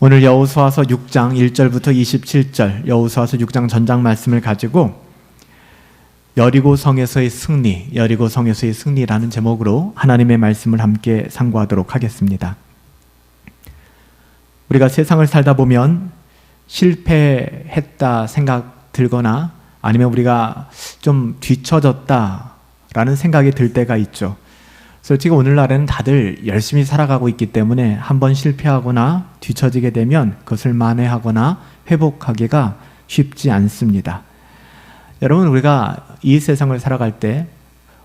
오늘 여호수아서 6장 1절부터 27절 여호수아서 6장 전장 말씀을 가지고 여리고 성에서의 승리라는 제목으로 하나님의 말씀을 함께 상고하도록 하겠습니다. 우리가 세상을 살다 보면 실패했다 생각 들거나 아니면 우리가 좀 뒤처졌다라는 생각이 들 때가 있죠. 솔직히 오늘날에는 다들 열심히 살아가고 있기 때문에 한번 실패하거나 뒤처지게 되면 그것을 만회하거나 회복하기가 쉽지 않습니다. 여러분, 우리가 이 세상을 살아갈 때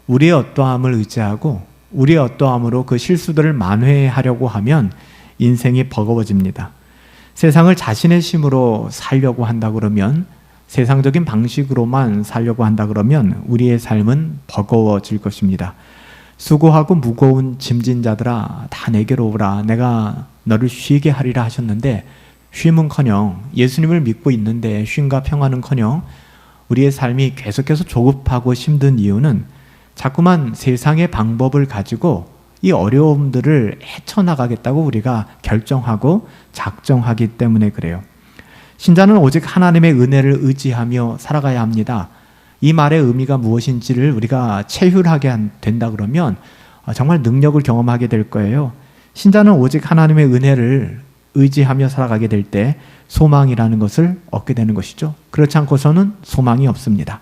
우리의 어떠함을 의지하고 우리의 어떠함으로 그 실수들을 만회하려고 하면 인생이 버거워집니다. 세상을 자신의 힘으로 살려고 한다 그러면, 세상적인 방식으로만 살려고 한다 그러면 우리의 삶은 버거워질 것입니다. 수고하고 무거운 짐진 자들아 다 내게로 오라, 내가 너를 쉬게 하리라 하셨는데, 쉼은커녕 예수님을 믿고 있는데 쉼과 평안은커녕 우리의 삶이 계속해서 조급하고 힘든 이유는 자꾸만 세상의 방법을 가지고 이 어려움들을 헤쳐나가겠다고 우리가 결정하고 작정하기 때문에 그래요. 신자는 오직 하나님의 은혜를 의지하며 살아가야 합니다. 이 말의 의미가 무엇인지를 우리가 체휼하게 된다 그러면 정말 능력을 경험하게 될 거예요. 신자는 오직 하나님의 은혜를 의지하며 살아가게 될 때 소망이라는 것을 얻게 되는 것이죠. 그렇지 않고서는 소망이 없습니다.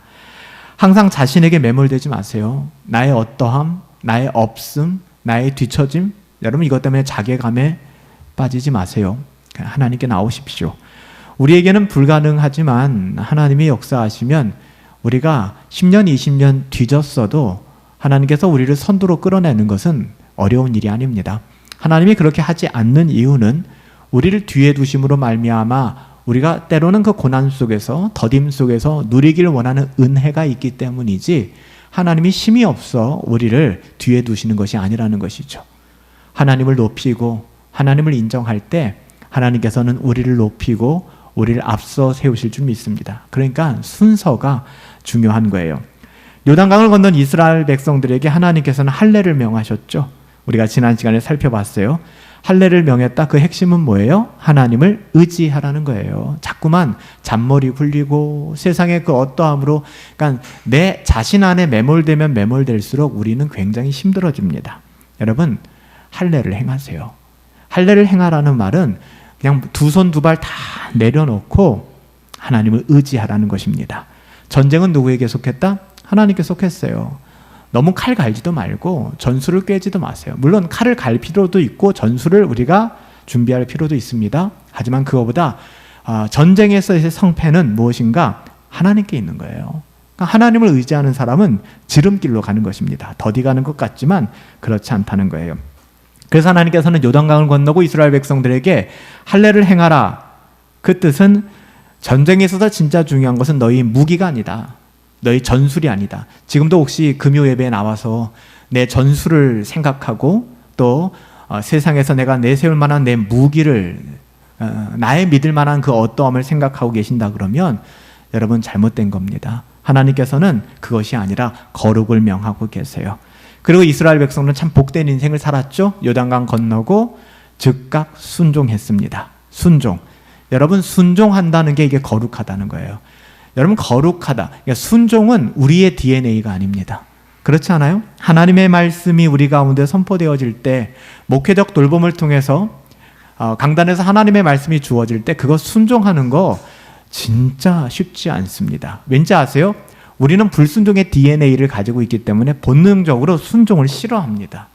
항상 자신에게 매몰되지 마세요. 나의 어떠함, 나의 없음, 나의 뒤처짐, 여러분 이것 때문에 자괴감에 빠지지 마세요. 하나님께 나오십시오. 우리에게는 불가능하지만 하나님이 역사하시면 우리가 10년, 20년 뒤졌어도 하나님께서 우리를 선두로 끌어내는 것은 어려운 일이 아닙니다. 하나님이 그렇게 하지 않는 이유는 우리를 뒤에 두심으로 말미암아 우리가 때로는 그 고난 속에서, 더딤 속에서 누리길 원하는 은혜가 있기 때문이지, 하나님이 힘이 없어 우리를 뒤에 두시는 것이 아니라는 것이죠. 하나님을 높이고 하나님을 인정할 때 하나님께서는 우리를 높이고 우리를 앞서 세우실 줄 믿습니다. 그러니까 순서가 중요한 거예요. 요단강을 건넌 이스라엘 백성들에게 하나님께서는 할례를 명하셨죠. 우리가 지난 시간에 살펴봤어요. 할례를 명했다. 그 핵심은 뭐예요? 하나님을 의지하라는 거예요. 자꾸만 잔머리 굴리고 세상의 그 어떠함으로, 그러니까 내 자신 안에 매몰되면 매몰될수록 우리는 굉장히 힘들어집니다. 여러분, 할례를 행하세요. 할례를 행하라는 말은 그냥 두 손 두 발 다 내려놓고 하나님을 의지하라는 것입니다. 전쟁은 누구에게 속했다? 하나님께 속했어요. 너무 칼 갈지도 말고 전술을 꿰지도 마세요. 물론 칼을 갈 필요도 있고 전술을 우리가 준비할 필요도 있습니다. 하지만 그거보다 전쟁에서의 성패는 무엇인가? 하나님께 있는 거예요. 그러니까 하나님을 의지하는 사람은 지름길로 가는 것입니다. 더디 가는 것 같지만 그렇지 않다는 거예요. 그래서 하나님께서는 요단강을 건너고 이스라엘 백성들에게 할례를 행하라. 그 뜻은 전쟁에 있어서 진짜 중요한 것은 너희 무기가 아니다. 너희 전술이 아니다. 지금도 혹시 금요 예배에 나와서 내 전술을 생각하고 또 세상에서 내가 내세울 만한 내 무기를, 나의 믿을 만한 그 어떠함을 생각하고 계신다 그러면 여러분 잘못된 겁니다. 하나님께서는 그것이 아니라 거룩을 명하고 계세요. 그리고 이스라엘 백성은 참 복된 인생을 살았죠. 요단강 건너고 즉각 순종했습니다. 순종. 여러분, 순종한다는 게 이게 거룩하다는 거예요. 여러분, 거룩하다. 그러니까 순종은 우리의 DNA가 아닙니다. 그렇지 않아요? 하나님의 말씀이 우리 가운데 선포되어질 때, 목회적 돌봄을 통해서 강단에서 하나님의 말씀이 주어질 때 그거 순종하는 거 진짜 쉽지 않습니다. 왠지 아세요? 우리는 불순종의 DNA를 가지고 있기 때문에 본능적으로 순종을 싫어합니다.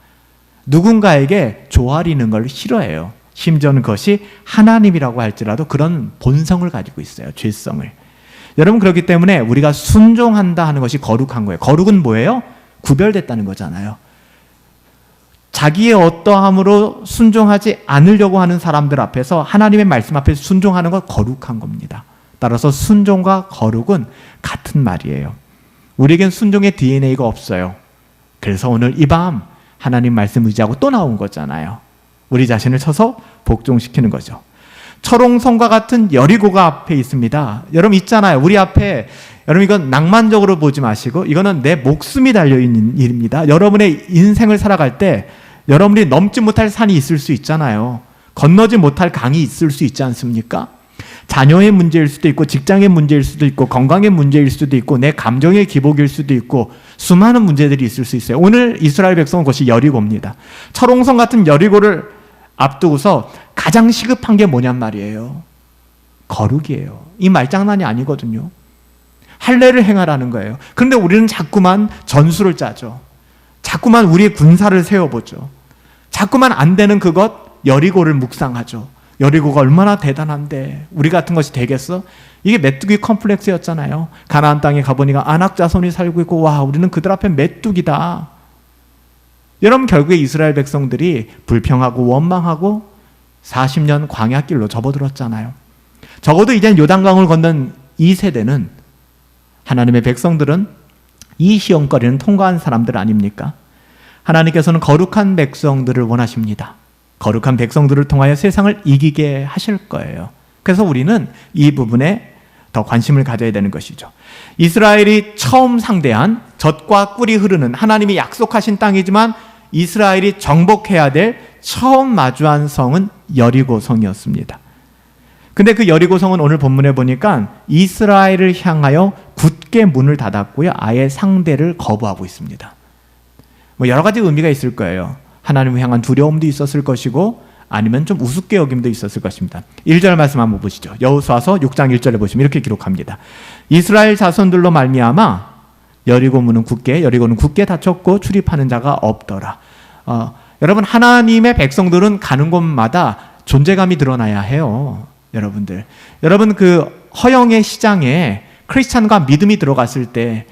누군가에게 조아리는 걸 싫어해요. 심지어는 그것이 하나님이라고 할지라도 그런 본성을 가지고 있어요. 죄성을. 여러분, 그렇기 때문에 우리가 순종한다 하는 것이 거룩한 거예요. 거룩은 뭐예요? 구별됐다는 거잖아요. 자기의 어떠함으로 순종하지 않으려고 하는 사람들 앞에서 하나님의 말씀 앞에서 순종하는 건 거룩한 겁니다. 따라서 순종과 거룩은 같은 말이에요. 우리에겐 순종의 DNA가 없어요. 그래서 오늘 이 밤 하나님 말씀 의지하고 또 나온 거잖아요. 우리 자신을 쳐서 복종시키는 거죠. 철옹성과 같은 여리고가 앞에 있습니다. 여러분 있잖아요. 우리 앞에, 여러분 이건 낭만적으로 보지 마시고 이거는 내 목숨이 달려있는 일입니다. 여러분의 인생을 살아갈 때 여러분이 넘지 못할 산이 있을 수 있잖아요. 건너지 못할 강이 있을 수 있지 않습니까? 자녀의 문제일 수도 있고 직장의 문제일 수도 있고 건강의 문제일 수도 있고 내 감정의 기복일 수도 있고 수많은 문제들이 있을 수 있어요. 오늘 이스라엘 백성은 그것이 여리고입니다. 철옹성 같은 여리고를 앞두고서 가장 시급한 게 뭐냔 말이에요. 거룩이에요. 이 말장난이 아니거든요. 할례를 행하라는 거예요. 그런데 우리는 자꾸만 전술을 짜죠. 자꾸만 우리의 군사를 세워보죠. 자꾸만 안 되는 그것 여리고를 묵상하죠. 여리고가 얼마나 대단한데 우리 같은 것이 되겠어? 이게 메뚜기 컴플렉스였잖아요. 가나안 땅에 가보니까 아낙 자손이 살고 있고 와 우리는 그들 앞에 메뚜기다. 여러분 결국에 이스라엘 백성들이 불평하고 원망하고 40년 광야길로 접어들었잖아요. 적어도 이제 요단강을 건넌 이 세대는 하나님의 백성들은 이 시험거리는 통과한 사람들 아닙니까? 하나님께서는 거룩한 백성들을 원하십니다. 거룩한 백성들을 통하여 세상을 이기게 하실 거예요. 그래서 우리는 이 부분에 더 관심을 가져야 되는 것이죠. 이스라엘이 처음 상대한 젖과 꿀이 흐르는 하나님이 약속하신 땅이지만 이스라엘이 정복해야 될 처음 마주한 성은 여리고성이었습니다. 근데 그 여리고성은 오늘 본문에 보니까 이스라엘을 향하여 굳게 문을 닫았고요. 아예 상대를 거부하고 있습니다. 뭐 여러 가지 의미가 있을 거예요. 하나님을 향한 두려움도 있었을 것이고 아니면 좀 우습게 여김도 있었을 것입니다. 1절 말씀 한번 보시죠. 여호수아서 6장 1절에 보시면 이렇게 기록합니다. 이스라엘 자손들로 말미암아 여리고는 굳게 닫혔고 출입하는 자가 없더라. 여러분 하나님의 백성들은 가는 곳마다 존재감이 드러나야 해요. 여러분 그 허영의 시장에 크리스찬과 믿음이 들어갔을 때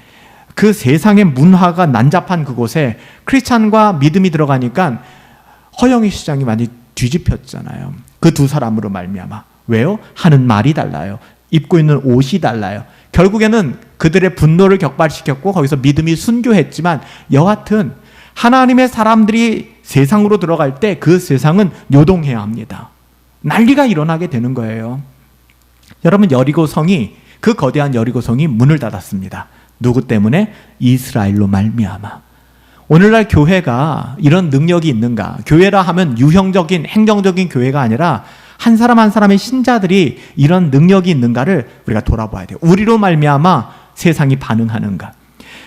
그 세상의 문화가 난잡한 그곳에 크리스찬과 믿음이 들어가니까 허영의 시장이 많이 뒤집혔잖아요. 그 두 사람으로 말미암아. 왜요? 하는 말이 달라요. 입고 있는 옷이 달라요. 결국에는 그들의 분노를 격발시켰고 거기서 믿음이 순교했지만 여하튼 하나님의 사람들이 세상으로 들어갈 때 그 세상은 요동해야 합니다. 난리가 일어나게 되는 거예요. 여러분 그 거대한 여리고성이 문을 닫았습니다. 누구 때문에? 이스라엘로 말미암아. 오늘날 교회가 이런 능력이 있는가? 교회라 하면 유형적인 행정적인 교회가 아니라 한 사람 한 사람의 신자들이 이런 능력이 있는가를 우리가 돌아봐야 돼요. 우리로 말미암아 세상이 반응하는가?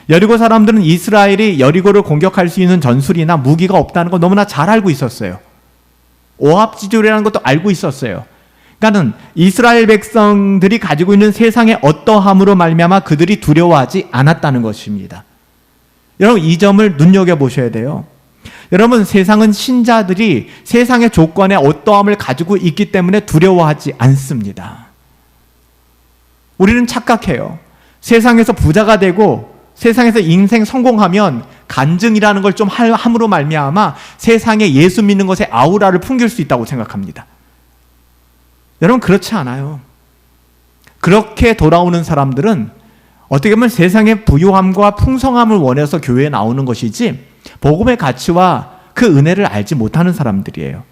여리고 사람들은 이스라엘이 여리고를 공격할 수 있는 전술이나 무기가 없다는 거 너무나 잘 알고 있었어요. 오합지졸이라는 것도 알고 있었어요. 그러니까는 이스라엘 백성들이 가지고 있는 세상의 어떠함으로 말미암아 그들이 두려워하지 않았다는 것입니다. 여러분 이 점을 눈여겨보셔야 돼요. 여러분 세상은 신자들이 세상의 조건에 어떠함을 가지고 있기 때문에 두려워하지 않습니다. 우리는 착각해요. 세상에서 부자가 되고 세상에서 인생 성공하면 간증이라는 걸 좀 함으로 말미암아 세상에 예수 믿는 것에 아우라를 풍길 수 있다고 생각합니다. 여러분 그렇지 않아요. 그렇게 돌아오는 사람들은 어떻게 보면 세상의 부유함과 풍성함을 원해서 교회에 나오는 것이지 복음의 가치와 그 은혜를 알지 못하는 사람들이에요.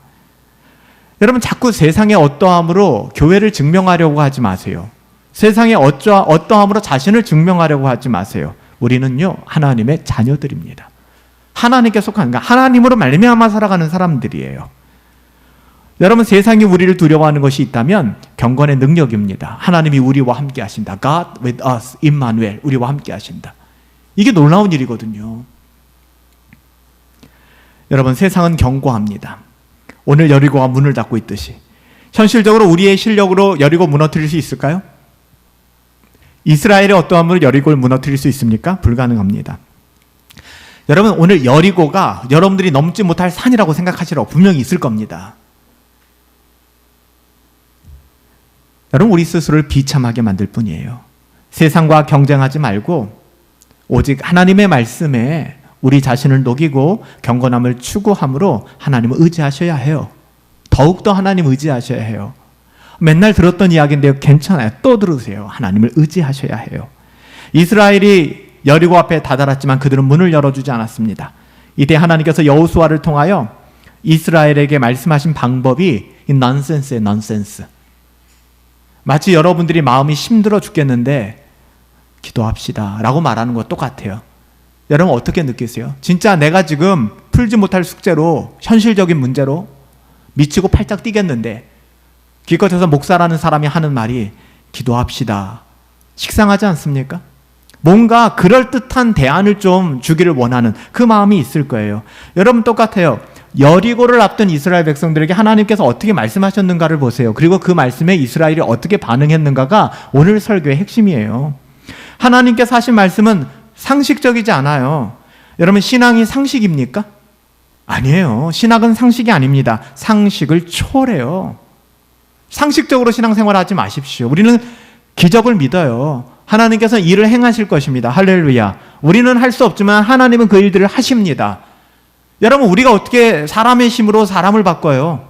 여러분 자꾸 세상의 어떠함으로 교회를 증명하려고 하지 마세요. 세상의 어떠함으로 자신을 증명하려고 하지 마세요. 우리는요 하나님의 자녀들입니다. 하나님께 속한 하나님으로 말미암아 살아가는 사람들이에요. 여러분 세상이 우리를 두려워하는 것이 있다면 경건의 능력입니다. 하나님이 우리와 함께 하신다. God with us, 임마누엘, 우리와 함께 하신다. 이게 놀라운 일이거든요. 여러분 세상은 견고합니다. 오늘 여리고가 문을 닫고 있듯이 현실적으로 우리의 실력으로 여리고 무너뜨릴 수 있을까요? 이스라엘의 어떠함으로 여리고를 무너뜨릴 수 있습니까? 불가능합니다. 여러분 오늘 여리고가 여러분들이 넘지 못할 산이라고 생각하시라고 분명히 있을 겁니다. 여러분 우리 스스로를 비참하게 만들 뿐이에요. 세상과 경쟁하지 말고 오직 하나님의 말씀에 우리 자신을 녹이고 경건함을 추구함으로 하나님을 의지하셔야 해요. 더욱더 하나님 의지하셔야 해요. 맨날 들었던 이야기인데요. 괜찮아요. 또 들으세요. 하나님을 의지하셔야 해요. 이스라엘이 여리고 앞에 다다랐지만 그들은 문을 열어주지 않았습니다. 이때 하나님께서 여호수아를 통하여 이스라엘에게 말씀하신 방법이 넌센스예요. 넌센스. 마치 여러분들이 마음이 힘들어 죽겠는데 기도합시다 라고 말하는 것 똑같아요. 여러분 어떻게 느끼세요? 진짜 내가 지금 풀지 못할 숙제로 현실적인 문제로 미치고 팔짝 뛰겠는데 기껏해서 목사라는 사람이 하는 말이 기도합시다. 식상하지 않습니까? 뭔가 그럴듯한 대안을 좀 주기를 원하는 그 마음이 있을 거예요. 여러분 똑같아요. 여리고를 앞둔 이스라엘 백성들에게 하나님께서 어떻게 말씀하셨는가를 보세요. 그리고 그 말씀에 이스라엘이 어떻게 반응했는가가 오늘 설교의 핵심이에요. 하나님께서 하신 말씀은 상식적이지 않아요. 여러분 신앙이 상식입니까? 아니에요. 신학은 상식이 아닙니다. 상식을 초월해요. 상식적으로 신앙생활하지 마십시오. 우리는 기적을 믿어요. 하나님께서 일을 행하실 것입니다. 할렐루야. 우리는 할 수 없지만 하나님은 그 일들을 하십니다. 여러분 우리가 어떻게 사람의 힘으로 사람을 바꿔요?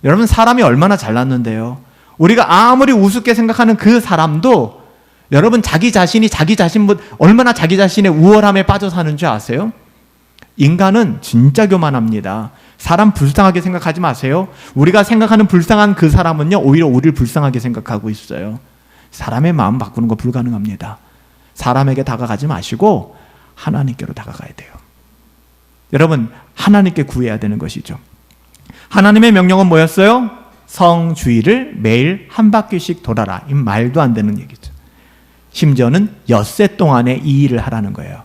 여러분 사람이 얼마나 잘났는데요. 우리가 아무리 우습게 생각하는 그 사람도 여러분 자기 자신이 자기 자신보다 얼마나 자기 자신의 우월함에 빠져 사는 줄 아세요? 인간은 진짜 교만합니다. 사람 불쌍하게 생각하지 마세요. 우리가 생각하는 불쌍한 그 사람은요 오히려 우리를 불쌍하게 생각하고 있어요. 사람의 마음 바꾸는 거 불가능합니다. 사람에게 다가가지 마시고 하나님께로 다가가야 돼요. 여러분 하나님께 구해야 되는 것이죠. 하나님의 명령은 뭐였어요? 성주일을 매일 한 바퀴씩 돌아라. 이 말도 안 되는 얘기죠. 심지어는 엿새 동안에 이 일을 하라는 거예요.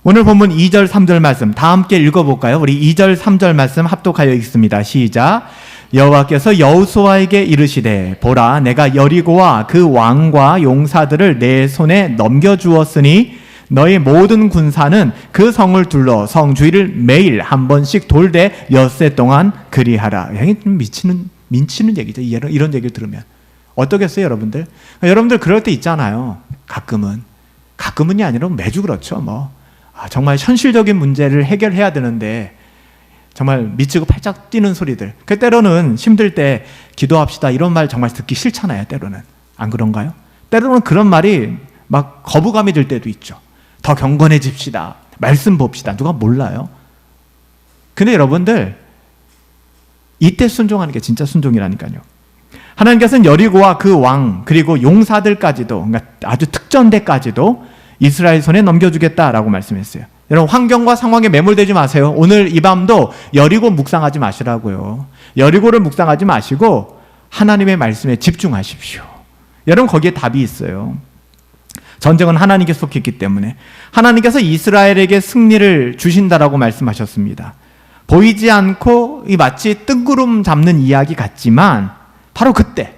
오늘 본문 2절 3절 말씀 다 함께 읽어볼까요? 우리 2절 3절 말씀 합독하여 읽습니다. 시작. 여호와께서 여호수아에게 이르시되 보라 내가 여리고와 그 왕과 용사들을 내 손에 넘겨주었으니 너희 모든 군사는 그 성을 둘러 성주일을 매일 한 번씩 돌되 엿새 동안 그리하라. 이게 좀 미치는 얘기죠. 이런 얘기를 들으면 어떠겠어요 여러분들? 여러분들 그럴 때 있잖아요. 가끔은이 아니라 매주 그렇죠. 정말 현실적인 문제를 해결해야 되는데 정말 미치고 팔짝 뛰는 소리들. 때로는 힘들 때 기도합시다 이런 말 정말 듣기 싫잖아요. 때로는. 안 그런가요? 때로는 그런 말이 막 거부감이 들 때도 있죠. 더 경건해집시다. 말씀 봅시다. 누가 몰라요? 근데 여러분들 이때 순종하는 게 진짜 순종이라니까요. 하나님께서는 여리고와 그 왕 그리고 용사들까지도 그러니까 아주 특전대까지도 이스라엘 손에 넘겨주겠다라고 말씀했어요. 여러분 환경과 상황에 매몰되지 마세요. 오늘 이 밤도 여리고 묵상하지 마시라고요. 여리고를 묵상하지 마시고 하나님의 말씀에 집중하십시오. 여러분 거기에 답이 있어요. 전쟁은 하나님께 속했기 때문에 하나님께서 이스라엘에게 승리를 주신다라고 말씀하셨습니다. 보이지 않고 마치 뜬구름 잡는 이야기 같지만 바로 그때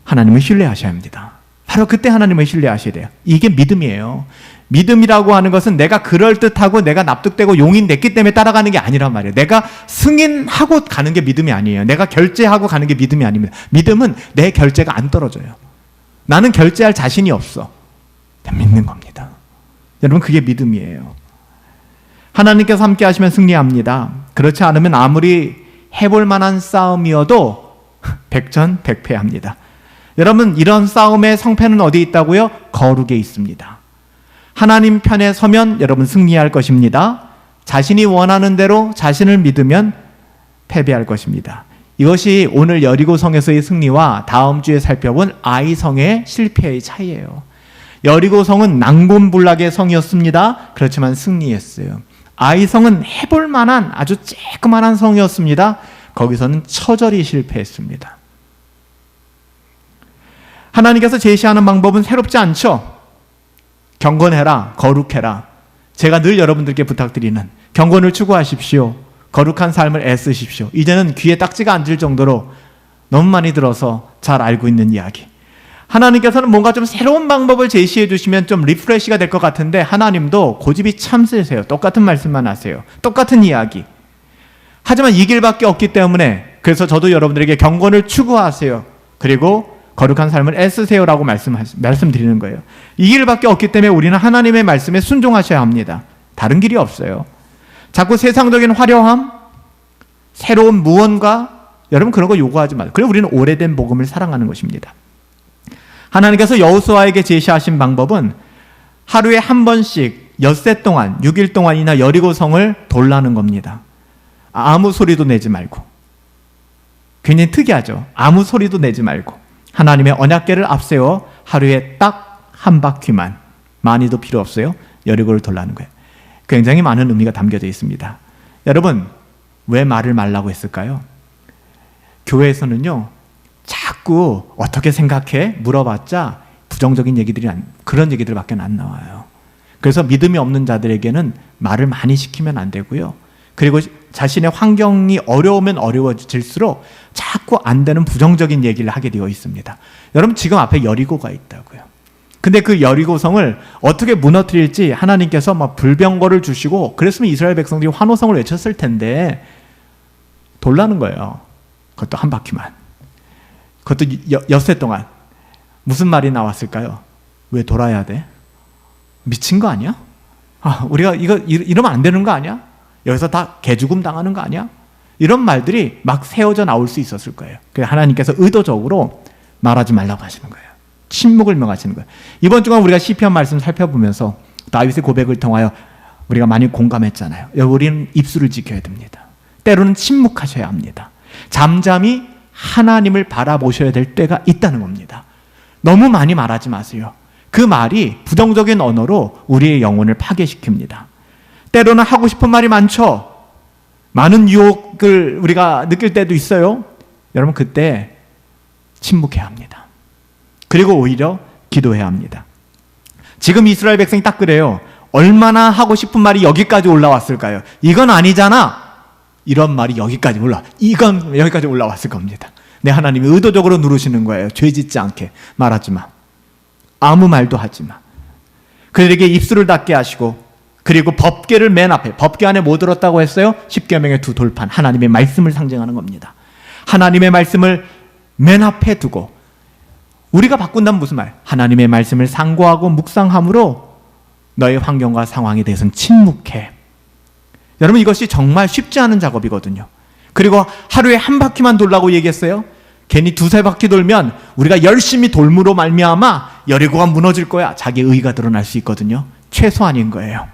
하나님을 신뢰하셔야 합니다. 바로 그때 하나님을 신뢰하셔야 돼요. 이게 믿음이에요. 믿음이라고 하는 것은 내가 그럴듯하고 내가 납득되고 용인 됐기 때문에 따라가는 게 아니란 말이에요. 내가 승인하고 가는 게 믿음이 아니에요. 내가 결제하고 가는 게 믿음이 아닙니다. 믿음은 내 결제가 안 떨어져요. 나는 결제할 자신이 없어. 믿는 겁니다. 여러분 그게 믿음이에요. 하나님께서 함께 하시면 승리합니다. 그렇지 않으면 아무리 해볼 만한 싸움이어도 백전백패합니다. 여러분 이런 싸움의 성패는 어디에 있다고요? 거룩에 있습니다. 하나님 편에 서면 여러분 승리할 것입니다. 자신이 원하는 대로 자신을 믿으면 패배할 것입니다. 이것이 오늘 여리고성에서의 승리와 다음 주에 살펴본 아이성의 실패의 차이예요. 여리고성은 난곤불락의 성이었습니다. 그렇지만 승리했어요. 아이성은 해볼 만한 아주 쬐끄만한 성이었습니다. 거기서는 처절히 실패했습니다. 하나님께서 제시하는 방법은 새롭지 않죠. 경건해라, 거룩해라. 제가 늘 여러분들께 부탁드리는 경건을 추구하십시오. 거룩한 삶을 애쓰십시오. 이제는 귀에 딱지가 앉을 정도로 너무 많이 들어서 잘 알고 있는 이야기. 하나님께서는 뭔가 좀 새로운 방법을 제시해 주시면 좀 리프레시가 될 것 같은데 하나님도 고집이 참 세세요. 똑같은 말씀만 하세요. 똑같은 이야기. 하지만 이 길밖에 없기 때문에 그래서 저도 여러분들에게 경건을 추구하세요. 그리고 거룩한 삶을 애쓰세요라고 말씀드리는 거예요. 이 길밖에 없기 때문에 우리는 하나님의 말씀에 순종하셔야 합니다. 다른 길이 없어요. 자꾸 세상적인 화려함, 새로운 무언가, 여러분 그런 거 요구하지 마세요. 그래서 우리는 오래된 복음을 사랑하는 것입니다. 하나님께서 여호수아에게 제시하신 방법은 하루에 한 번씩 엿새 동안 6일 동안이나 여리고성을 돌라는 겁니다. 아무 소리도 내지 말고. 굉장히 특이하죠. 아무 소리도 내지 말고 하나님의 언약궤를 앞세워 하루에 딱 한 바퀴만, 많이도 필요 없어요. 여리고를 돌라는 거예요. 굉장히 많은 의미가 담겨져 있습니다. 여러분 왜 말을 말라고 했을까요? 교회에서는요, 자꾸 어떻게 생각해? 물어봤자 부정적인 얘기들이 그런 얘기들밖에 안 나와요. 그래서 믿음이 없는 자들에게는 말을 많이 시키면 안 되고요. 그리고 자신의 환경이 어려우면 어려워질수록 자꾸 안 되는 부정적인 얘기를 하게 되어 있습니다. 여러분, 지금 앞에 여리고가 있다고요. 근데 그 여리고성을 어떻게 무너뜨릴지 하나님께서 막 불병거를 주시고, 그랬으면 이스라엘 백성들이 환호성을 외쳤을 텐데 돌라는 거예요. 그것도 한 바퀴만. 그것도 엿새 동안. 무슨 말이 나왔을까요? 왜 돌아야 돼? 미친 거 아니야? 우리가 이러면 안 되는 거 아니야? 여기서 다 개죽음 당하는 거 아니야? 이런 말들이 막 세워져 나올 수 있었을 거예요. 그래서 하나님께서 의도적으로 말하지 말라고 하시는 거예요. 침묵을 명하시는 거예요. 이번 주간 우리가 시편 말씀 살펴보면서 다윗의 고백을 통하여 우리가 많이 공감했잖아요. 우리는 입술을 지켜야 됩니다. 때로는 침묵하셔야 합니다. 잠잠히 하나님을 바라보셔야 될 때가 있다는 겁니다. 너무 많이 말하지 마세요. 그 말이 부정적인 언어로 우리의 영혼을 파괴시킵니다. 때로는 하고 싶은 말이 많죠. 많은 유혹을 우리가 느낄 때도 있어요. 여러분, 그때 침묵해야 합니다. 그리고 오히려 기도해야 합니다. 지금 이스라엘 백성이 딱 그래요. 얼마나 하고 싶은 말이 여기까지 올라왔을까요? 이건 아니잖아. 이런 말이 여기까지 이건 여기까지 올라왔을 겁니다. 내 하나님이 의도적으로 누르시는 거예요. 죄 짓지 않게 말하지 마. 아무 말도 하지 마. 그들에게 입술을 닫게 하시고, 그리고 법궤를 맨 앞에, 법궤 안에 뭐 들었다고 했어요? 십계명의 두 돌판, 하나님의 말씀을 상징하는 겁니다. 하나님의 말씀을 맨 앞에 두고, 우리가 바꾼다면 무슨 말? 하나님의 말씀을 상고하고 묵상함으로 너의 환경과 상황에 대해서는 침묵해. 여러분, 이것이 정말 쉽지 않은 작업이거든요. 그리고 하루에 한 바퀴만 돌라고 얘기했어요. 괜히 두세 바퀴 돌면 우리가 열심히 돌므로 말미암아 여리고가 무너질 거야. 자기의 의의가 드러날 수 있거든요. 최소한인 거예요.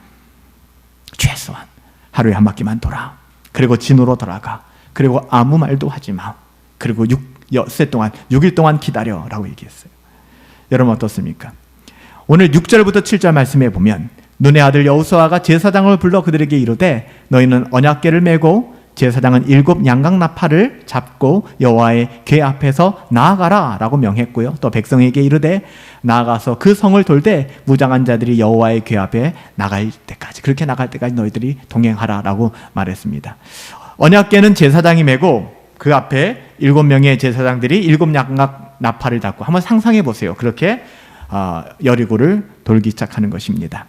최소한. 하루에 한 바퀴만 돌아. 그리고 진으로 돌아가. 그리고 아무 말도 하지 마. 그리고 6일 동안 기다려라고 얘기했어요. 여러분, 어떻습니까? 오늘 6절부터 7절 말씀에 보면, 눈의 아들 여호수아가 제사장을 불러 그들에게 이르되 너희는 언약궤를 메고 제사장은 7 양각 나팔을 잡고 여호와의 궤 앞에서 나아가라 라고 명했고요. 또 백성에게 이르되 나아가서 그 성을 돌되 무장한 자들이 여호와의 궤 앞에 나갈 때까지, 그렇게 나갈 때까지 너희들이 동행하라 라고 말했습니다. 언약궤는 제사장이 메고 그 앞에 7명의 제사장들이 7 양각 나팔을 잡고, 한번 상상해 보세요. 그렇게 여리고를 돌기 시작하는 것입니다.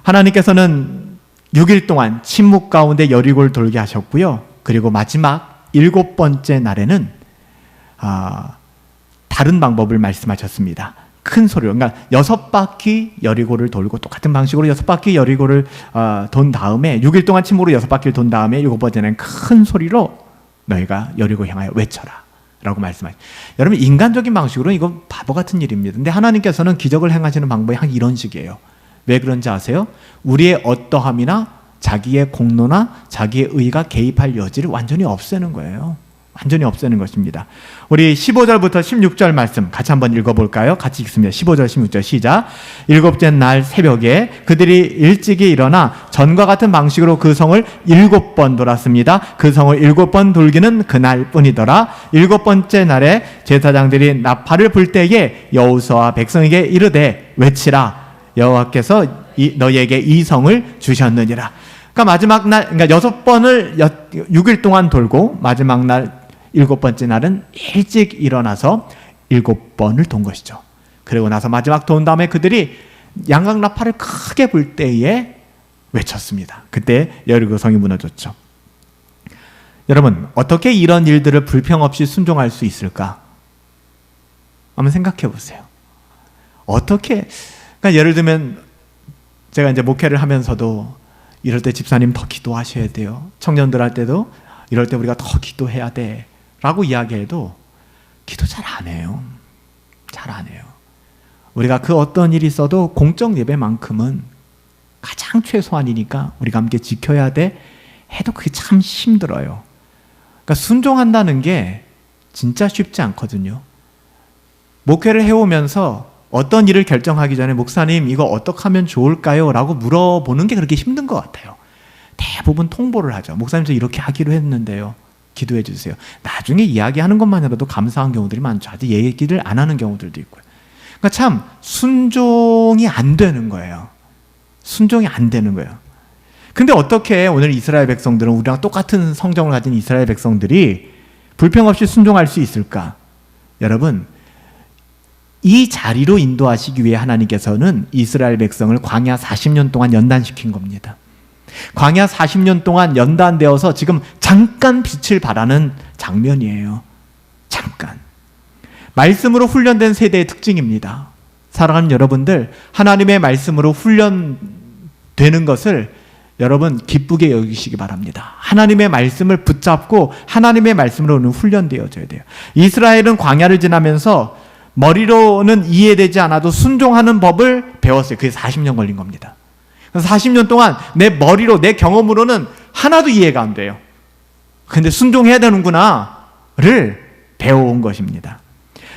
하나님께서는 6일 동안 침묵 가운데 여리고를 돌게 하셨고요. 그리고 마지막 7번째 날에는 다른 방법을 말씀하셨습니다. 큰 소리로, 그러니까 6바퀴 여리고를 돌고, 똑같은 방식으로 6바퀴 여리고를 돈 다음에, 6일 동안 침묵으로 6바퀴를 돈 다음에 7번째는 큰 소리로 너희가 여리고 향하여 외쳐라 라고 말씀하셨어요. 여러분, 인간적인 방식으로는 이거 바보 같은 일입니다. 근데 하나님께서는 기적을 행하시는 방법이 한 이런 식이에요. 왜 그런지 아세요? 우리의 어떠함이나 자기의 공로나 자기의 의가 개입할 여지를 완전히 없애는 거예요. 완전히 없애는 것입니다. 우리 15절부터 16절 말씀 같이 한번 읽어볼까요? 같이 읽습니다. 15절 16절 시작. 7째 날 새벽에 그들이 일찍이 일어나 전과 같은 방식으로 그 성을 7번 돌았습니다. 그 성을 7번 돌기는 그날뿐이더라. 7번째 날에 제사장들이 나팔을 불 때에 여호수아와 백성에게 이르되 외치라. 여호와께서 너희에게 이 성을 주셨느니라. 그러니까 마지막 날, 그러니까 6번을 6일 동안 돌고 마지막 날 7번째 날은 일찍 일어나서 7번을 돈 것이죠. 그리고 나서 마지막 돈 다음에 그들이 양각 나팔을 크게 불 때에 외쳤습니다. 그때 여리고 성이 무너졌죠. 여러분, 어떻게 이런 일들을 불평 없이 순종할 수 있을까? 한번 생각해 보세요. 어떻게, 그러니까 예를 들면 제가 이제 목회를 하면서도 이럴 때 집사님 더 기도하셔야 돼요. 청년들 할 때도 이럴 때 우리가 더 기도해야 돼 라고 이야기해도 기도 잘 안 해요. 잘 안 해요. 우리가 그 어떤 일이 있어도 공적 예배만큼은 가장 최소한이니까 우리가 함께 지켜야 돼 해도 그게 참 힘들어요. 그러니까 순종한다는 게 진짜 쉽지 않거든요. 목회를 해오면서 어떤 일을 결정하기 전에 목사님 이거 어떻게 하면 좋을까요? 라고 물어보는 게 그렇게 힘든 것 같아요. 대부분 통보를 하죠. 목사님 저 이렇게 하기로 했는데요. 기도해 주세요. 나중에 이야기하는 것만으로도 감사한 경우들이 많죠. 아직 얘기를 안 하는 경우들도 있고요. 그러니까 참 순종이 안 되는 거예요. 순종이 안 되는 거예요. 근데 어떻게 오늘 이스라엘 백성들은 우리랑 똑같은 성정을 가진 이스라엘 백성들이 불평 없이 순종할 수 있을까? 여러분, 이 자리로 인도하시기 위해 하나님께서는 이스라엘 백성을 광야 40년 동안 연단시킨 겁니다. 광야 40년 동안 연단되어서 지금 잠깐 빛을 발하는 장면이에요. 잠깐. 말씀으로 훈련된 세대의 특징입니다. 사랑하는 여러분들, 하나님의 말씀으로 훈련되는 것을 여러분 기쁘게 여기시기 바랍니다. 하나님의 말씀을 붙잡고 하나님의 말씀으로는 훈련되어져야 돼요. 이스라엘은 광야를 지나면서 머리로는 이해되지 않아도 순종하는 법을 배웠어요. 그게 40년 걸린 겁니다. 40년 동안 내 머리로, 내 경험으로는 하나도 이해가 안 돼요. 근데 순종해야 되는구나를 배워온 것입니다.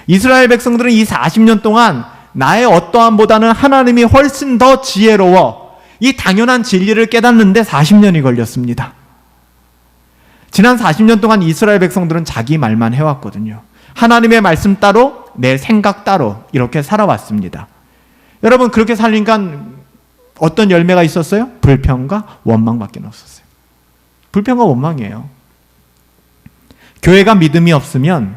이스라엘 백성들은 이 40년 동안 나의 어떠함보다는 하나님이 훨씬 더 지혜로워, 이 당연한 진리를 깨닫는데 40년이 걸렸습니다. 지난 40년 동안 이스라엘 백성들은 자기 말만 해왔거든요. 하나님의 말씀 따로, 내 생각 따로 이렇게 살아왔습니다. 여러분, 그렇게 살니까 어떤 열매가 있었어요? 불평과 원망밖에 없었어요. 불평과 원망이에요. 교회가 믿음이 없으면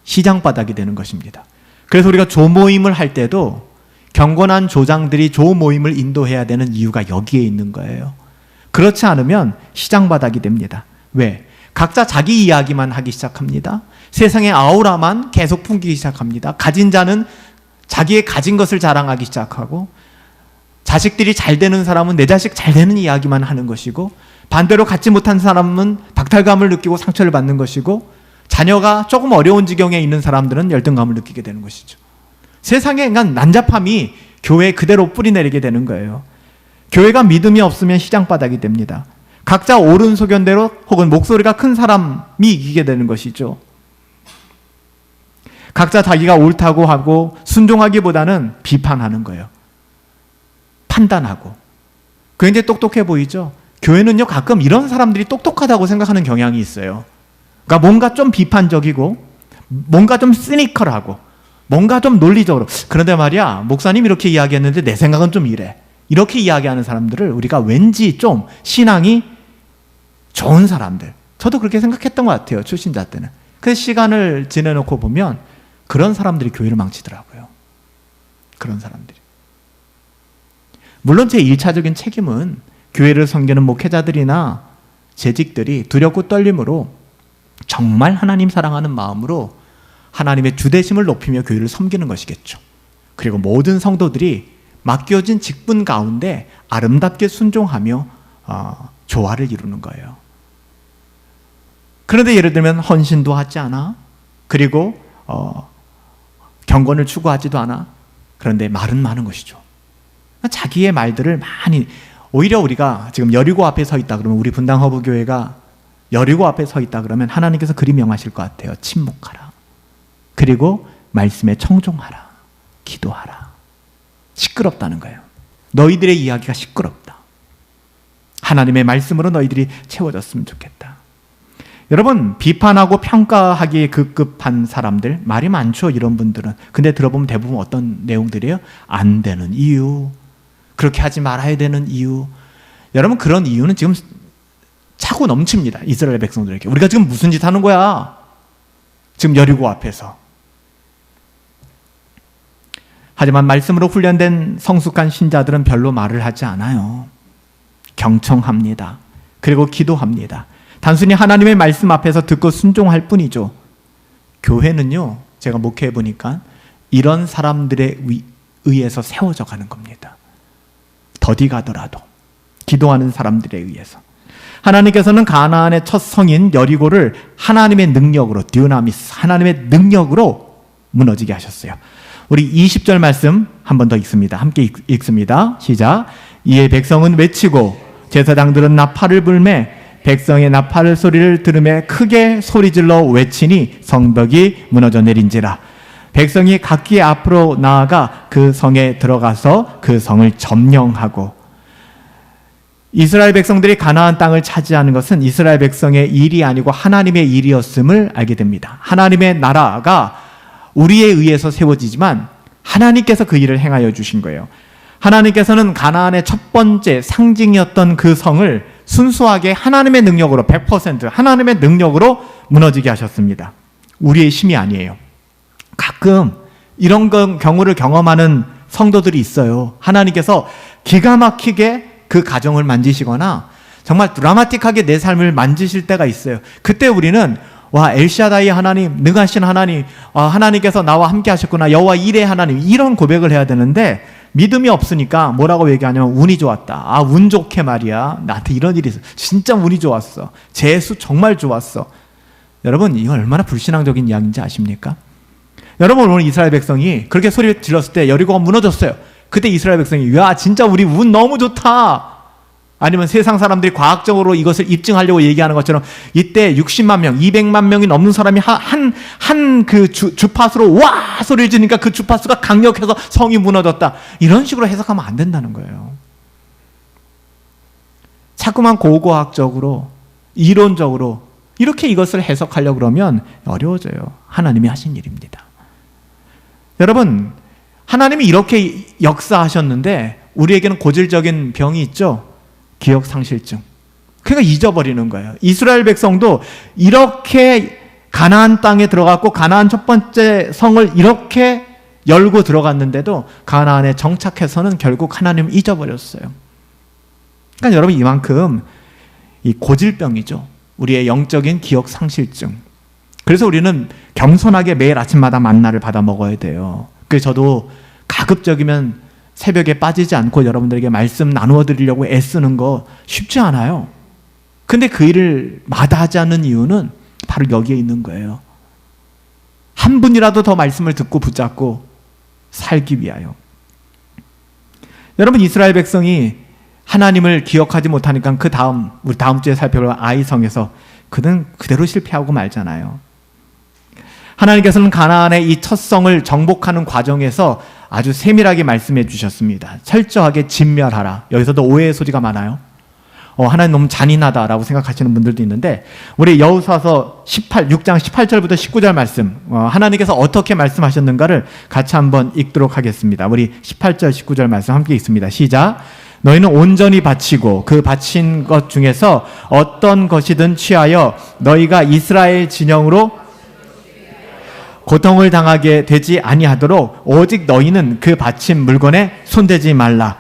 시장바닥이 되는 것입니다. 그래서 우리가 조모임을 할 때도 경건한 조장들이 조모임을 인도해야 되는 이유가 여기에 있는 거예요. 그렇지 않으면 시장바닥이 됩니다. 왜? 각자 자기 이야기만 하기 시작합니다. 세상의 아우라만 계속 풍기기 시작합니다. 가진 자는 자기의 가진 것을 자랑하기 시작하고, 자식들이 잘 되는 사람은 내 자식 잘 되는 이야기만 하는 것이고, 반대로 갖지 못한 사람은 박탈감을 느끼고 상처를 받는 것이고, 자녀가 조금 어려운 지경에 있는 사람들은 열등감을 느끼게 되는 것이죠. 세상에 난잡함이 교회에 그대로 뿌리내리게 되는 거예요. 교회가 믿음이 없으면 시장바닥이 됩니다. 각자 옳은 소견대로 혹은 목소리가 큰 사람이 이기게 되는 것이죠. 각자 자기가 옳다고 하고 순종하기보다는 비판하는 거예요. 판단하고. 굉장히 똑똑해 보이죠? 교회는요, 가끔 이런 사람들이 똑똑하다고 생각하는 경향이 있어요. 그러니까 뭔가 좀 비판적이고, 뭔가 좀 시니컬하고, 뭔가 좀 논리적으로. 그런데 말이야, 목사님 이렇게 이야기했는데 내 생각은 좀 이래. 이렇게 이야기하는 사람들을 우리가 왠지 좀 신앙이 좋은 사람들. 저도 그렇게 생각했던 것 같아요, 출신자 때는. 그 시간을 지내놓고 보면 그런 사람들이 교회를 망치더라고요. 그런 사람들이. 물론 제 1차적인 책임은 교회를 섬기는 목회자들이나 재직들이 두렵고 떨림으로 정말 하나님 사랑하는 마음으로 하나님의 주대심을 높이며 교회를 섬기는 것이겠죠. 그리고 모든 성도들이 맡겨진 직분 가운데 아름답게 순종하며 조화를 이루는 거예요. 그런데 예를 들면 헌신도 하지 않아. 그리고 경건을 추구하지도 않아. 그런데 말은 많은 것이죠. 자기의 말들을 많이, 오히려 우리가 지금 여리고 앞에 서 있다 그러면, 우리 분당 허브교회가 여리고 앞에 서 있다 그러면 하나님께서 그리 명하실 것 같아요. 침묵하라. 그리고 말씀에 청종하라. 기도하라. 시끄럽다는 거예요. 너희들의 이야기가 시끄럽다. 하나님의 말씀으로 너희들이 채워졌으면 좋겠다. 여러분, 비판하고 평가하기에 급급한 사람들, 말이 많죠, 이런 분들은. 근데 들어보면 대부분 어떤 내용들이에요? 안 되는 이유, 그렇게 하지 말아야 되는 이유. 여러분, 그런 이유는 지금 차고 넘칩니다, 이스라엘 백성들에게. 우리가 지금 무슨 짓 하는 거야? 지금 여리고 앞에서. 하지만 말씀으로 훈련된 성숙한 신자들은 별로 말을 하지 않아요. 경청합니다. 그리고 기도합니다. 단순히 하나님의 말씀 앞에서 듣고 순종할 뿐이죠. 교회는요, 제가 목회해 보니까 이런 사람들에 의해서 세워져 가는 겁니다. 더디 가더라도 기도하는 사람들에 의해서. 하나님께서는 가나안의 첫 성인 여리고를 하나님의 능력으로, 디오나미스, 하나님의 능력으로 무너지게 하셨어요. 우리 20절 말씀 한 번 더 읽습니다. 함께 읽습니다. 시작. 이에 백성은 외치고 제사장들은 나팔을 불매 백성의 나팔 소리를 들으며 크게 소리질러 외치니 성벽이 무너져 내린지라. 백성이 각기 앞으로 나아가 그 성에 들어가서 그 성을 점령하고. 이스라엘 백성들이 가나안 땅을 차지하는 것은 이스라엘 백성의 일이 아니고 하나님의 일이었음을 알게 됩니다. 하나님의 나라가 우리에 의해서 세워지지만 하나님께서 그 일을 행하여 주신 거예요. 하나님께서는 가나안의 첫 번째 상징이었던 그 성을 순수하게 하나님의 능력으로 100% 하나님의 능력으로 무너지게 하셨습니다. 우리의 힘이 아니에요. 가끔 이런 경우를 경험하는 성도들이 있어요. 하나님께서 기가 막히게 그 가정을 만지시거나 정말 드라마틱하게 내 삶을 만지실 때가 있어요. 그때 우리는 와, 엘샤다이 하나님, 능하신 하나님, 하나님께서 나와 함께 하셨구나, 여호와 이레 하나님, 이런 고백을 해야 되는데 믿음이 없으니까 뭐라고 얘기하냐면 운이 좋았다. 운 좋게 말이야. 나한테 이런 일이 있어. 진짜 운이 좋았어. 재수 정말 좋았어. 여러분, 이건 얼마나 불신앙적인 이야기인지 아십니까? 여러분, 오늘 이스라엘 백성이 그렇게 소리 질렀을 때 여리고가 무너졌어요. 그때 이스라엘 백성이 야, 진짜 우리 운 너무 좋다. 아니면 세상 사람들이 과학적으로 이것을 입증하려고 얘기하는 것처럼 이때 60만 명, 200만 명이 넘는 사람이 한 그 주파수로 와 소리를 지르니까 그 주파수가 강력해서 성이 무너졌다. 이런 식으로 해석하면 안 된다는 거예요. 자꾸만 고고학적으로 이론적으로 이렇게 이것을 해석하려고 그러면 어려워져요. 하나님이 하신 일입니다. 여러분, 하나님이 이렇게 역사하셨는데 우리에게는 고질적인 병이 있죠. 기억상실증. 그러니까 잊어버리는 거예요. 이스라엘 백성도 이렇게 가나안 땅에 들어갔고 가나안 첫 번째 성을 이렇게 열고 들어갔는데도 가나안에 정착해서는 결국 하나님을 잊어버렸어요. 그러니까 여러분, 이만큼 이 고질병이죠. 우리의 영적인 기억상실증. 그래서 우리는 겸손하게 매일 아침마다 만나를 받아 먹어야 돼요. 그래서 저도 가급적이면 새벽에 빠지지 않고 여러분들에게 말씀 나누어 드리려고 애쓰는 거 쉽지 않아요. 근데 그 일을 마다하지 않는 이유는 바로 여기에 있는 거예요. 한 분이라도 더 말씀을 듣고 붙잡고 살기 위하여. 여러분, 이스라엘 백성이 하나님을 기억하지 못하니까 우리 다음 주에 살펴볼 아이성에서 그는 그대로 실패하고 말잖아요. 하나님께서는 가나안의 이 첫 성을 정복하는 과정에서 아주 세밀하게 말씀해 주셨습니다. 철저하게 진멸하라. 여기서도 오해의 소지가 많아요. 하나님 너무 잔인하다라고 생각하시는 분들도 있는데 우리 여호수아서 6장 18절부터 19절 말씀, 하나님께서 어떻게 말씀하셨는가를 같이 한번 읽도록 하겠습니다. 우리 18절 19절 말씀 함께 읽습니다. 시작. 너희는 온전히 바치고 그 바친 것 중에서 어떤 것이든 취하여 너희가 이스라엘 진영으로 고통을 당하게 되지 아니하도록 오직 너희는 그 바친 물건에 손대지 말라.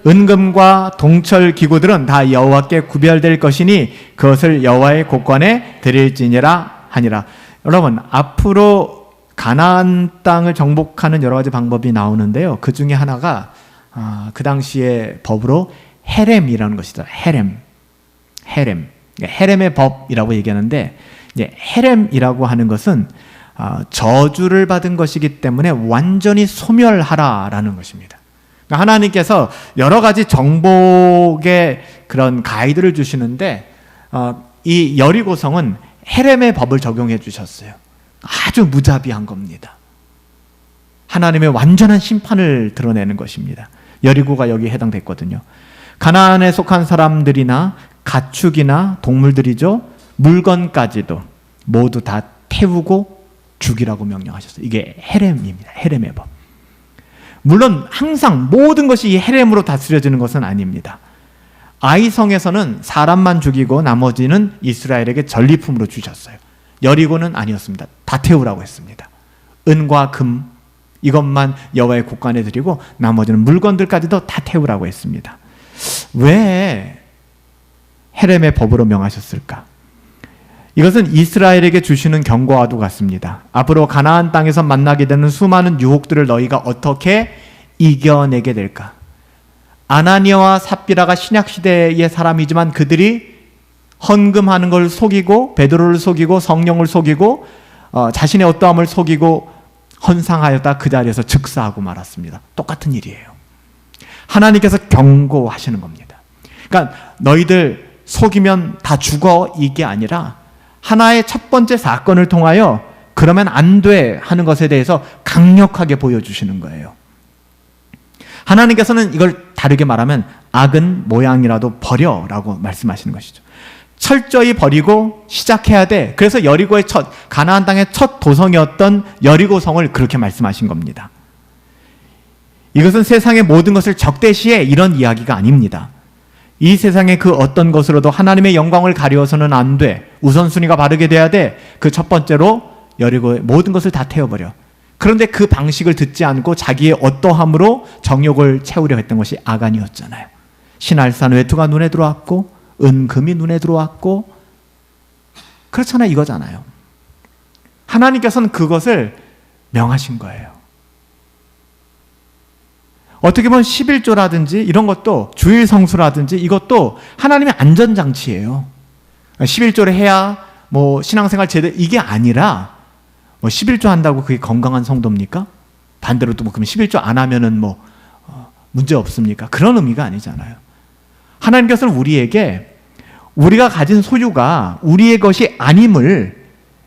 은금과 동철 기구들은 다 여호와께 구별될 것이니 그것을 여호와의 곳간에 드릴지니라 하니라. 여러분, 앞으로 가나안 땅을 정복하는 여러 가지 방법이 나오는데요. 그 중에 하나가 그 당시의 법으로 헤렘이라는 것이죠. 헤렘의 법이라고 얘기하는데, 이제 헤렘이라고 하는 것은 저주를 받은 것이기 때문에 완전히 소멸하라라는 것입니다. 그러니까 하나님께서 여러 가지 정복의 그런 가이드를 주시는데 이 여리고성은 헤렘의 법을 적용해 주셨어요. 아주 무자비한 겁니다. 하나님의 완전한 심판을 드러내는 것입니다. 여리고가 여기에 해당됐거든요. 가나안에 속한 사람들이나 가축이나 동물들이죠. 물건까지도 모두 다 태우고 죽이라고 명령하셨어요. 이게 헤렘입니다. 헤렘의 법. 물론 항상 모든 것이 이 헤렘으로 다스려지는 것은 아닙니다. 아이성에서는 사람만 죽이고 나머지는 이스라엘에게 전리품으로 주셨어요. 여리고는 아니었습니다. 다 태우라고 했습니다. 은과 금 이것만 여호와의 곳간에 드리고 나머지는 물건들까지도 다 태우라고 했습니다. 왜 헤렘의 법으로 명하셨을까? 이것은 이스라엘에게 주시는 경고와도 같습니다. 앞으로 가나안 땅에서 만나게 되는 수많은 유혹들을 너희가 어떻게 이겨내게 될까? 아나니아와 삽비라가 신약시대의 사람이지만 그들이 헌금하는 걸 속이고 베드로를 속이고 성령을 속이고 자신의 어떠함을 속이고 헌상하였다 그 자리에서 즉사하고 말았습니다. 똑같은 일이에요. 하나님께서 경고하시는 겁니다. 그러니까 너희들 속이면 다 죽어 이게 아니라 하나의 첫 번째 사건을 통하여 그러면 안 돼 하는 것에 대해서 강력하게 보여주시는 거예요. 하나님께서는 이걸 다르게 말하면 악은 모양이라도 버려라고 말씀하시는 것이죠. 철저히 버리고 시작해야 돼. 그래서 여리고의 가나안 땅의 첫 도성이었던 여리고성을 그렇게 말씀하신 겁니다. 이것은 세상의 모든 것을 적대시해 이런 이야기가 아닙니다. 이 세상의 그 어떤 것으로도 하나님의 영광을 가리워서는 안 돼. 우선순위가 바르게 돼야 돼. 그 첫 번째로 여리고의 모든 것을 다 태워버려. 그런데 그 방식을 듣지 않고 자기의 어떠함으로 정욕을 채우려 했던 것이 아간이었잖아요. 신할산 외투가 눈에 들어왔고 은금이 눈에 들어왔고, 그렇잖아요. 이거잖아요. 하나님께서는 그것을 명하신 거예요. 어떻게 보면 11조라든지 이런 것도, 주일 성수라든지 이것도 하나님의 안전장치예요. 11조를 해야 신앙생활 제대로, 이게 아니라 11조 한다고 그게 건강한 성도입니까? 반대로 또 그러면 11조 안 하면은 문제 없습니까? 그런 의미가 아니잖아요. 하나님께서는 우리에게 우리가 가진 소유가 우리의 것이 아님을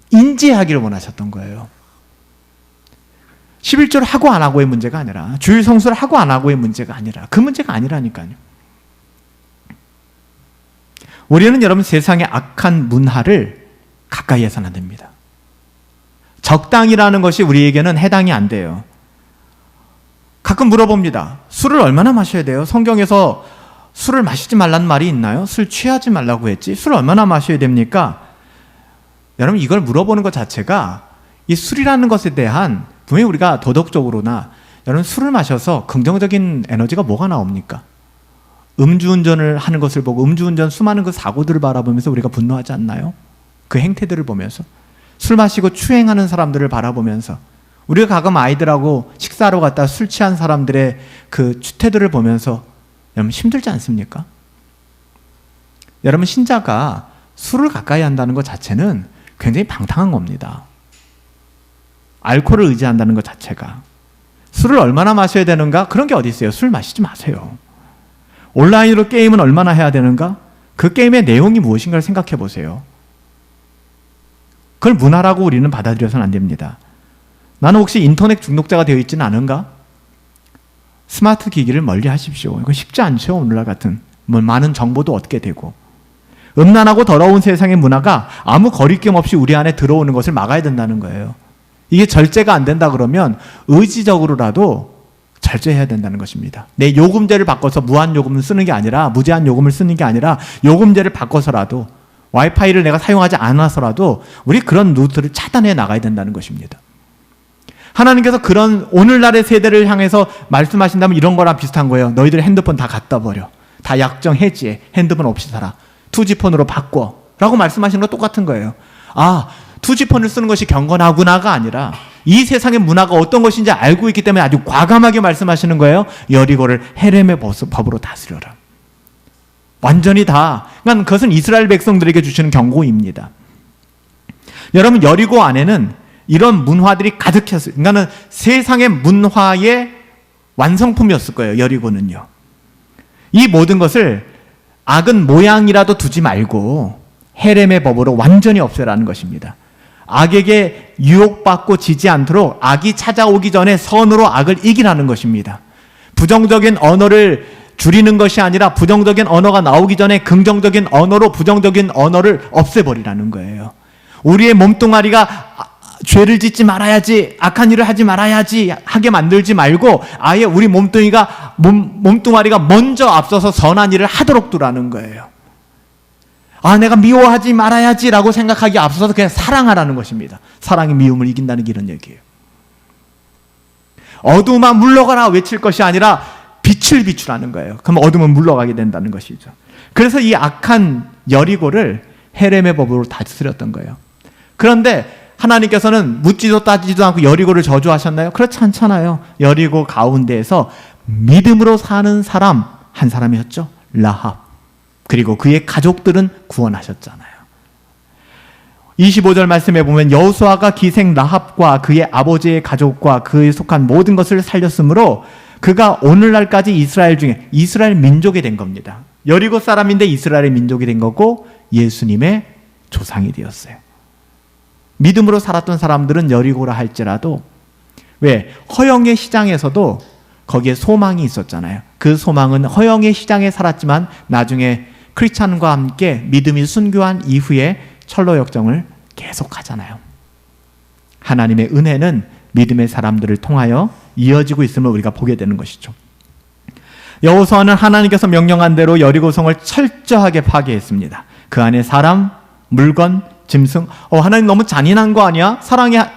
인지하기를 원하셨던 거예요. 11조를 하고 안 하고의 문제가 아니라, 주일 성수를 하고 안 하고의 문제가 아니라, 그 문제가 아니라니까요. 우리는 여러분 세상의 악한 문화를 가까이 해서는 안 됩니다. 적당이라는 것이 우리에게는 해당이 안 돼요. 가끔 물어봅니다. 술을 얼마나 마셔야 돼요? 성경에서 술을 마시지 말라는 말이 있나요? 술 취하지 말라고 했지. 술 얼마나 마셔야 됩니까? 여러분, 이걸 물어보는 것 자체가 이 술이라는 것에 대한, 분명히 우리가 도덕적으로나, 여러분 술을 마셔서 긍정적인 에너지가 뭐가 나옵니까? 음주운전을 하는 것을 보고 음주운전 수많은 그 사고들을 바라보면서 우리가 분노하지 않나요? 그 행태들을 보면서, 술 마시고 추행하는 사람들을 바라보면서, 우리가 가끔 아이들하고 식사하러 갔다 술 취한 사람들의 그 추태들을 보면서 여러분 힘들지 않습니까? 여러분, 신자가 술을 가까이 한다는 것 자체는 굉장히 방탕한 겁니다. 알코올을 의지한다는 것 자체가. 술을 얼마나 마셔야 되는가? 그런 게 어디 있어요. 술 마시지 마세요. 온라인으로 게임은 얼마나 해야 되는가? 그 게임의 내용이 무엇인가를 생각해 보세요. 그걸 문화라고 우리는 받아들여서는 안 됩니다. 나는 혹시 인터넷 중독자가 되어 있지는 않은가? 스마트 기기를 멀리 하십시오. 이거 쉽지 않죠. 오늘날 같은 많은 정보도 얻게 되고, 음란하고 더러운 세상의 문화가 아무 거리낌 없이 우리 안에 들어오는 것을 막아야 된다는 거예요. 이게 절제가 안 된다 그러면 의지적으로라도 절제해야 된다는 것입니다. 내 요금제를 바꿔서 무한 요금을 쓰는 게 아니라, 무제한 요금을 쓰는 게 아니라 요금제를 바꿔서라도, 와이파이를 내가 사용하지 않아서라도 우리 그런 루트를 차단해 나가야 된다는 것입니다. 하나님께서 그런 오늘날의 세대를 향해서 말씀하신다면 이런 거랑 비슷한 거예요. 너희들 핸드폰 다 갖다 버려. 다 약정 해지해. 핸드폰 없이 살아. 투지폰으로 바꿔. 라고 말씀하시는 거 똑같은 거예요. 아, 투지폰을 쓰는 것이 경건하구나가 아니라 이 세상의 문화가 어떤 것인지 알고 있기 때문에 아주 과감하게 말씀하시는 거예요. 여리고를 헤렘의 법으로 다스려라. 완전히 다. 그러니까 그것은 이스라엘 백성들에게 주시는 경고입니다. 여러분, 여리고 안에는 이런 문화들이 가득했어요. 그러니까 세상의 문화의 완성품이었을 거예요. 여리고는요. 이 모든 것을 악은 모양이라도 두지 말고 헤렘의 법으로 완전히 없애라는 것입니다. 악에게 유혹받고 지지 않도록 악이 찾아오기 전에 선으로 악을 이기라는 것입니다. 부정적인 언어를 줄이는 것이 아니라 부정적인 언어가 나오기 전에 긍정적인 언어로 부정적인 언어를 없애버리라는 거예요. 우리의 몸뚱아리가 죄를 짓지 말아야지, 악한 일을 하지 말아야지 하게 만들지 말고 아예 우리 몸뚱아리가 먼저 앞서서 선한 일을 하도록 두라는 거예요. 아, 내가 미워하지 말아야지 라고 생각하기 앞서서 그냥 사랑하라는 것입니다. 사랑이 미움을 이긴다는 게 이런 얘기예요. 어두움아 물러가라 외칠 것이 아니라 빛을 비추라는 거예요. 그럼 어둠은 물러가게 된다는 것이죠. 그래서 이 악한 여리고를 헤렘의 법으로 다스렸던 거예요. 그런데 하나님께서는 묻지도 따지지도 않고 여리고를 저주하셨나요? 그렇지 않잖아요. 여리고 가운데에서 믿음으로 사는 사람 한 사람이었죠. 라합. 그리고 그의 가족들은 구원하셨잖아요. 25절 말씀에 보면 여호수아가 기생 라합과 그의 아버지의 가족과 그에 속한 모든 것을 살렸으므로 그가 오늘날까지 이스라엘 중에 이스라엘 민족이 된 겁니다. 여리고 사람인데 이스라엘의 민족이 된 거고 예수님의 조상이 되었어요. 믿음으로 살았던 사람들은 여리고라 할지라도 왜 허영의 시장에서도 거기에 소망이 있었잖아요. 그 소망은 허영의 시장에 살았지만 나중에 크리스찬과 함께 믿음이 순교한 이후에 철로 역정을 계속하잖아요. 하나님의 은혜는 믿음의 사람들을 통하여 이어지고 있음을 우리가 보게 되는 것이죠. 여호수아는 하나님께서 명령한 대로 여리고성을 철저하게 파괴했습니다. 그 안에 사람, 물건, 짐승. 하나님 너무 잔인한 거 아니야?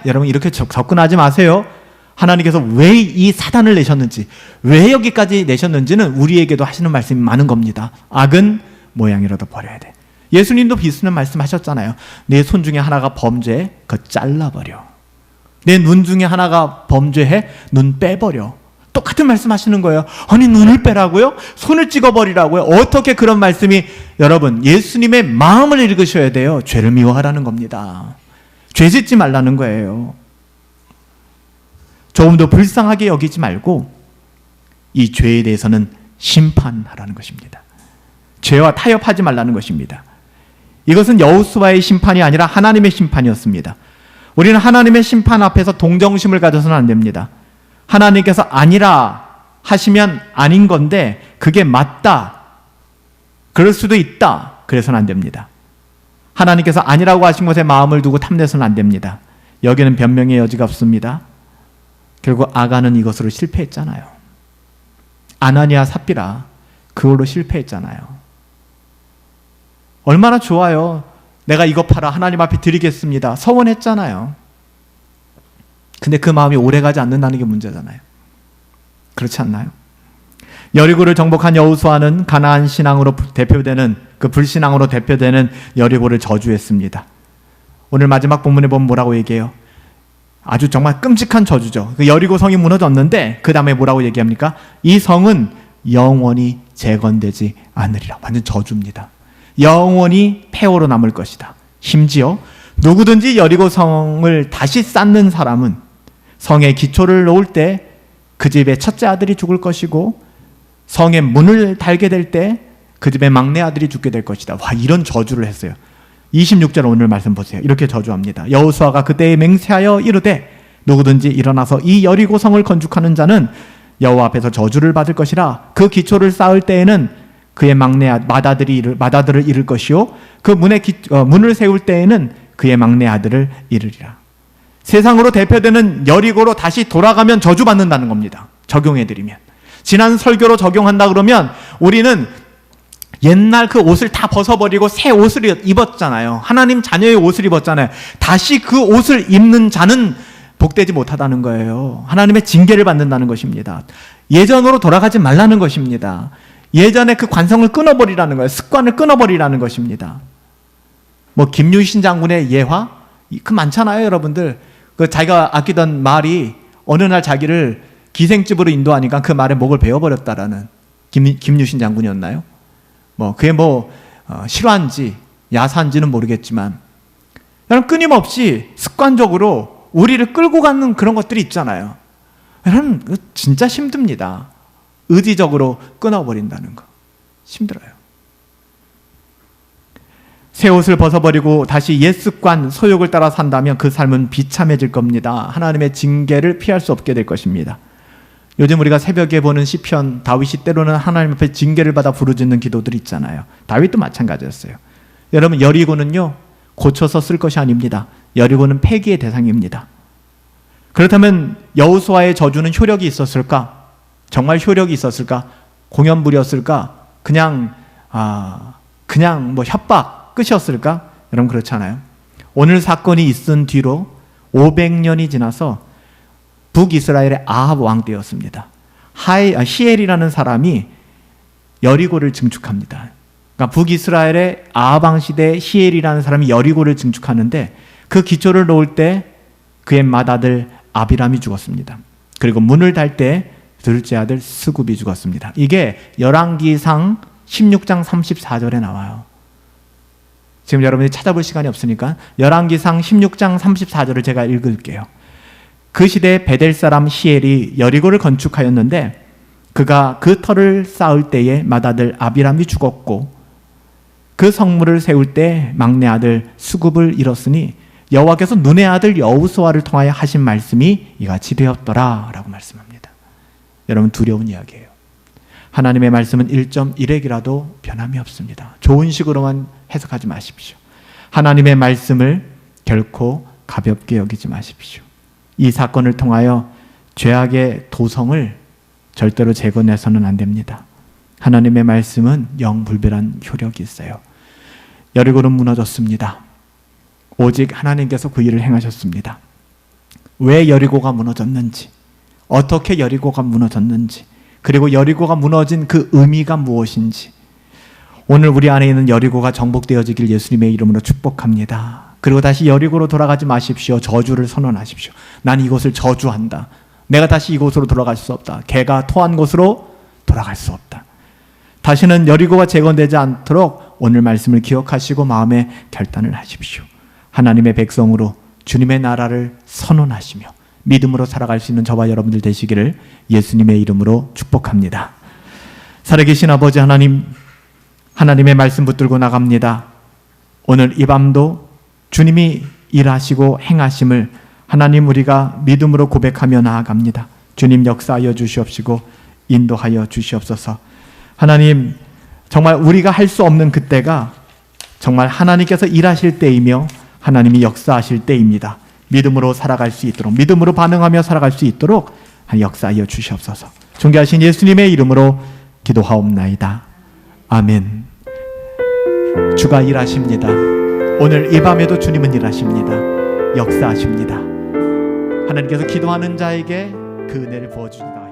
여러분 이렇게 접근하지 마세요. 하나님께서 왜 이 사단을 내셨는지, 왜 여기까지 내셨는지는 우리에게도 하시는 말씀이 많은 겁니다. 악은 모양이라도 버려야 돼. 예수님도 비슷한 말씀하셨잖아요. 내 손 중에 하나가 범죄해, 그거 잘라버려. 내 눈 중에 하나가 범죄해, 눈 빼버려. 똑같은 말씀하시는 거예요. 아니 눈을 빼라고요? 손을 찍어버리라고요? 어떻게 그런 말씀이, 여러분 예수님의 마음을 읽으셔야 돼요. 죄를 미워하라는 겁니다. 죄 짓지 말라는 거예요. 조금 더 불쌍하게 여기지 말고 이 죄에 대해서는 심판하라는 것입니다. 죄와 타협하지 말라는 것입니다. 이것은 여호수아의 심판이 아니라 하나님의 심판이었습니다. 우리는 하나님의 심판 앞에서 동정심을 가져서는 안 됩니다. 하나님께서 아니라 하시면 아닌 건데 그게 맞다, 그럴 수도 있다, 그래서는 안 됩니다. 하나님께서 아니라고 하신 것에 마음을 두고 탐내서는 안 됩니다. 여기는 변명의 여지가 없습니다. 결국 아간은 이것으로 실패했잖아요. 아나니아 삽비라 그걸로 실패했잖아요. 얼마나 좋아요. 내가 이거 팔아 하나님 앞에 드리겠습니다. 서원했잖아요. 근데 그 마음이 오래가지 않는다는 게 문제잖아요. 그렇지 않나요? 여리고를 정복한 여호수아는 가나안 신앙으로 대표되는, 그 불신앙으로 대표되는 여리고를 저주했습니다. 오늘 마지막 본문에 보면 뭐라고 얘기해요? 아주 정말 끔찍한 저주죠. 그 여리고 성이 무너졌는데 그 다음에 뭐라고 얘기합니까? 이 성은 영원히 재건되지 않으리라. 완전 저주입니다. 영원히 폐허로 남을 것이다. 심지어 누구든지 여리고 성을 다시 쌓는 사람은 성의 기초를 놓을 때 그 집의 첫째 아들이 죽을 것이고 성의 문을 달게 될 때 그 집의 막내 아들이 죽게 될 것이다. 와, 이런 저주를 했어요. 26절 오늘 말씀 보세요. 이렇게 저주합니다. 여호수아가 그때에 맹세하여 이르되 누구든지 일어나서 이 여리고 성을 건축하는 자는 여호와 앞에서 저주를 받을 것이라. 그 기초를 쌓을 때에는 그의 막내 맏아들을 잃을 것이요 그 문을 세울 때에는 그의 막내 아들을 잃으리라. 세상으로 대표되는 여리고로 다시 돌아가면 저주받는다는 겁니다. 적용해드리면. 지난 설교로 적용한다 그러면 우리는 옛날 그 옷을 다 벗어버리고 새 옷을 입었잖아요. 하나님 자녀의 옷을 입었잖아요. 다시 그 옷을 입는 자는 복되지 못하다는 거예요. 하나님의 징계를 받는다는 것입니다. 예전으로 돌아가지 말라는 것입니다. 예전에 그 관성을 끊어버리라는 거예요. 습관을 끊어버리라는 것입니다. 뭐 김유신 장군의 예화? 그 많잖아요, 여러분들. 그 자기가 아끼던 말이 어느 날 자기를 기생집으로 인도하니까 그 말에 목을 베어버렸다라는 김유신 장군이었나요? 뭐 그게 실화인지 야사인지는 모르겠지만 여러분 끊임없이 습관적으로 우리를 끌고 가는 그런 것들이 있잖아요. 여러분 진짜 힘듭니다. 의지적으로 끊어버린다는 거 힘들어요. 새 옷을 벗어버리고 다시 옛 습관, 소욕을 따라 산다면 그 삶은 비참해질 겁니다. 하나님의 징계를 피할 수 없게 될 것입니다. 요즘 우리가 새벽에 보는 시편, 다윗이 때로는 하나님 앞에 징계를 받아 부르짖는 기도들이 있잖아요. 다윗도 마찬가지였어요. 여러분 여리고는요 고쳐서 쓸 것이 아닙니다. 여리고는 폐기의 대상입니다. 그렇다면 여호수아의 저주는 효력이 있었을까? 정말 효력이 있었을까? 공연 부렸을까? 그냥 협박 끝이었을까? 여러분 그렇잖아요. 오늘 사건이 있은 뒤로 500년이 지나서 북이스라엘의 아합 왕 때였습니다. 히엘이라는 사람이 여리고를 증축합니다. 그러니까 북이스라엘의 아합 왕 시대에 히엘이라는 사람이 여리고를 증축하는데 그 기초를 놓을 때 그의 맏아들 아비람이 죽었습니다. 그리고 문을 달 때 둘째 아들 스굽이 죽었습니다. 이게 열왕기상 16장 34절에 나와요. 지금 여러분이 찾아볼 시간이 없으니까 열왕기상 16장 34절을 제가 읽을게요. 그 시대에 베델 사람 히엘이 여리고를 건축하였는데 그가 그 터를 쌓을 때에 맏아들 아비람이 죽었고 그 성문을 세울 때 막내 아들 수굽을 잃었으니 여호와께서 눈의 아들 여호수아를 통하여 하신 말씀이 이같이 되었더라 라고 말씀합니다. 여러분, 두려운 이야기예요. 하나님의 말씀은 1.1핵이라도 변함이 없습니다. 좋은 식으로만 해석하지 마십시오. 하나님의 말씀을 결코 가볍게 여기지 마십시오. 이 사건을 통하여 죄악의 도성을 절대로 재건해서는 안 됩니다. 하나님의 말씀은 영불변한 효력이 있어요. 여리고는 무너졌습니다. 오직 하나님께서 그 일을 행하셨습니다. 왜 여리고가 무너졌는지, 어떻게 여리고가 무너졌는지, 그리고 여리고가 무너진 그 의미가 무엇인지, 오늘 우리 안에 있는 여리고가 정복되어지길 예수님의 이름으로 축복합니다. 그리고 다시 여리고로 돌아가지 마십시오. 저주를 선언하십시오. 난 이곳을 저주한다. 내가 다시 이곳으로 돌아갈 수 없다. 개가 토한 곳으로 돌아갈 수 없다. 다시는 여리고가 재건되지 않도록 오늘 말씀을 기억하시고 마음에 결단을 하십시오. 하나님의 백성으로 주님의 나라를 선언하시며 믿음으로 살아갈 수 있는 저와 여러분들 되시기를 예수님의 이름으로 축복합니다. 살아계신 아버지 하나님, 하나님의 말씀 붙들고 나갑니다. 오늘 이 밤도 주님이 일하시고 행하심을 하나님 우리가 믿음으로 고백하며 나아갑니다. 주님 역사하여 주시옵시고 인도하여 주시옵소서. 하나님, 정말 우리가 할 수 없는 그때가 정말 하나님께서 일하실 때이며 하나님이 역사하실 때입니다. 믿음으로 살아갈 수 있도록, 믿음으로 반응하며 살아갈 수 있도록 역사하여 주시옵소서. 존귀하신 예수님의 이름으로 기도하옵나이다. 아멘. 주가 일하십니다. 오늘 이 밤에도 주님은 일하십니다. 역사하십니다. 하나님께서 기도하는 자에게 그 은혜를 부어주시다.